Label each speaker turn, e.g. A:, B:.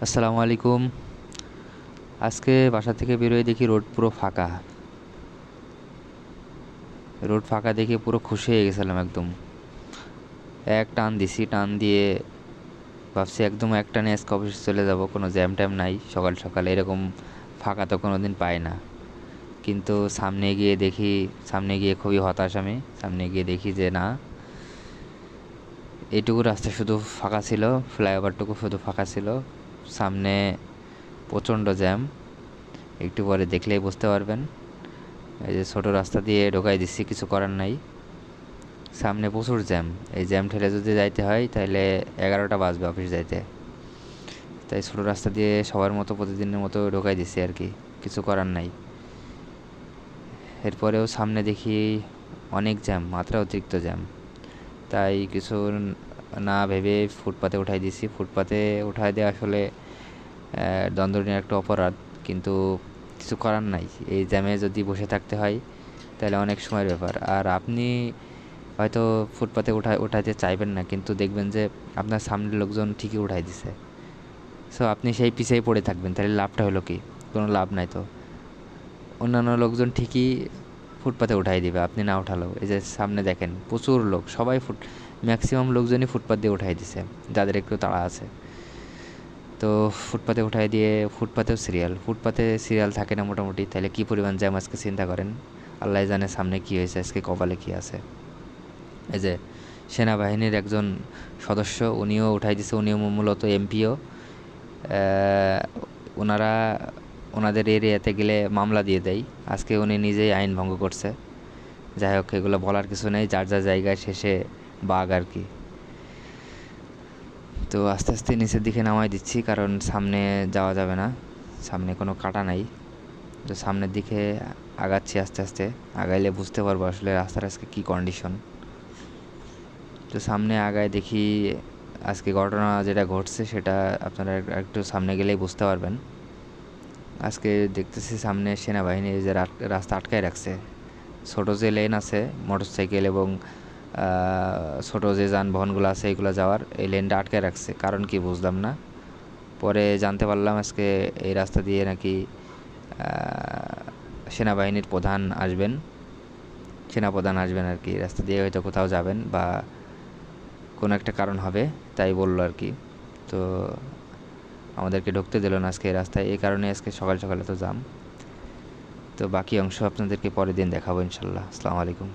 A: আসসালামু আলাইকুম। আজকে বাসা থেকে বেরোয় দেখি রোড পুরো ফাঁকা। রোড ফাঁকা দেখে পুরো খুশি হয়ে গেছিলাম একদম। এক টান দিছি, টান দিয়ে ভাবছি একদম এক টানে আজকে অফিসে চলে যাব, কোনো জ্যাম ট্যাম নাই। সকাল সকাল এরকম ফাঁকা তো কোনো দিন পাই না। কিন্তু সামনে গিয়ে খুবই হতাশ আমি। সামনে গিয়ে দেখি যে না, এইটুকু রাস্তা শুধু ফাঁকা ছিল, ফ্লাইওভারটুকু শুধু ফাঁকা ছিল। সামনে প্রচণ্ড জ্যাম, একটু পরে দেখলেই বুঝতে পারবেন। এই যে ছোট রাস্তা দিয়ে ঢোকাই দিচ্ছি, কিছু করার নাই। সামনে প্রচুর জ্যাম, এই জ্যাম ঠেলে যদি যাইতে হয় তাহলে 11টা বাজবে অফিস যাইতে। তাই ছোট রাস্তা দিয়ে সবার মতো প্রতিদিনের মতো ঢোকাই দিচ্ছি আর কি, কিছু করার নাই। এরপরেও সামনে দেখি অনেক জ্যাম, মাত্রা অতিরিক্ত জ্যাম। তাই কিছু না ভেবে ফুটপাতে উঠাই দিছি। ফুটপাতে উঠাই দেওয়া আসলে দণ্ডনীয় একটা অপরাধ, কিন্তু কিছু করার নাই। এই জ্যামে যদি বসে থাকতে হয় তাহলে অনেক সময়ের ব্যাপার। আর আপনি হয়তো ফুটপাতে উঠাইতে চাইবেন না, কিন্তু দেখবেন যে আপনার সামনের লোকজন ঠিকই উঠাই দিছে। সো আপনি সেই পিছেই পড়ে থাকবেন, তাহলে লাভটা হলো কি? কোনো লাভ নাই তো। অন্যান্য লোকজন ঠিকই ফুটপাতে উঠাই দিবে, আপনি না উঠালেও। এই যে সামনে দেখেন প্রচুর লোক, সবাই ম্যাক্সিমাম লোকজনই ফুটপাত দিয়ে উঠাই দিছে, যাদের একটু তাড়া আছে। তো ফুটপাতে উঠাই দিয়ে ফুটপাতে সিরিয়াল থাকে না মোটামুটি। তাহলে কী পরিমাণ জ্যাম আজকে চিন্তা করেন। আল্লাহ জানে সামনে কী হয়েছে, আজকে কপালে কী আছে। এই যে সেনাবাহিনীর একজন সদস্য, উনিও উঠাই দিছে, উনিও মূলত এমপিও। ওনারা ওনাদের এরিয়াতে গেলে মামলা দিয়ে দেয়। আজকে উনি নিজেই আইন ভঙ্গ করছে। যাই হোক, এগুলো বলার কিছু নেই, যার যার জায়গায় শেষে বাঘ আর কি। তো আস্তে আস্তে নিচের দিকে নামাই দিচ্ছি, কারণ সামনে যাওয়া যাবে না, সামনে কোনো কাটা নাই। তো সামনের দিকে আগাচ্ছি আস্তে আস্তে। আগাইলে বুঝতে পারবো আসলে রাস্তার আজকে কী কন্ডিশন। তো সামনে আগায় দেখি আজকে ঘটনা যেটা ঘটছে সেটা আপনারা একটু সামনে গেলেই বুঝতে পারবেন। আজকে দেখতেছি সামনে সেনাবাহিনী যে রাস্তা আটকায় রাখছে। ছোটো যে লেন আছে মোটরসাইকেল এবং ছোটো যে যানবাহনগুলো আছে এগুলো যাওয়ার, এই লেনটা আটকায় রাখছে। কারণ কি বুঝলাম না। পরে জানতে পারলাম আজকে এই রাস্তা দিয়ে নাকি সেনাবাহিনীর প্রধান আসবেন, সেনাপ্রধান আসবেন আর কি। রাস্তা দিয়ে হয়তো কোথাও যাবেন বা কোনো একটা কারণ হবে, তাই বললো আর কি। তো আমাদেরকে ঢুকতে দিল না আজকে এই রাস্তায়, এই কারণে আজকে সকাল সকালে তো জাম। তো বাকি অংশ আপনাদেরকে পরের দিন দেখাবো ইনশাল্লাহ। আসসালামু আলাইকুম।